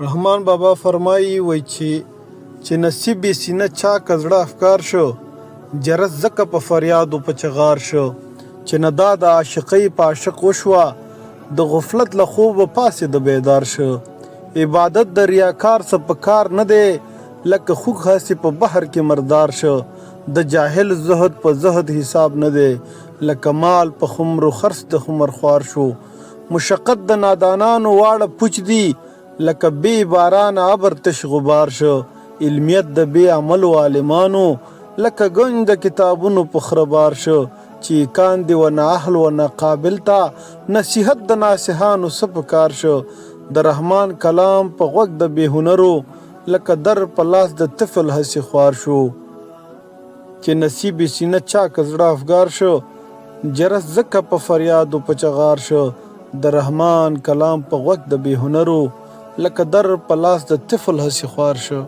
رحمان بابا فرمایي وای چې نصیب یې سینه چا که زړه افکار شو، جرس ځکه په فریادو په چغار شو، چې نه دا د عاشقۍ په عاشق وشوه، د غفلت له خوبه پاڅېده بیدار شو. عبادت د ریاکار څه په کار نه دی، لکه خوږ هسې په بحر کې مردار شو. د جاهل زهد په زهد حساب نه دی، لکه مال په خمرو خرڅ د خمر خوار شو. مشقت د نادانانو واړه پوچ دی، لکه بې باران ابر تش غبار شو. علمیت د بې عملو عالمانو، لکه ګنج د کتابونو په خره بار شو. چې کاندې و نه اهل و نه قابل ته، نصیحت د ناصحانو څه په کار شو. د رحمان کلام په غوږ د بې هنرو، لکه در په لاس د طفل هسې خوار شو. چې نصیب یې سینه چا که زړه افګار شو، جرس ځکه په فریادو په چغار شو. د رحمان کلام په غوږ د بې هنرو، لکه در په لاس د طفل هسې خوار شو.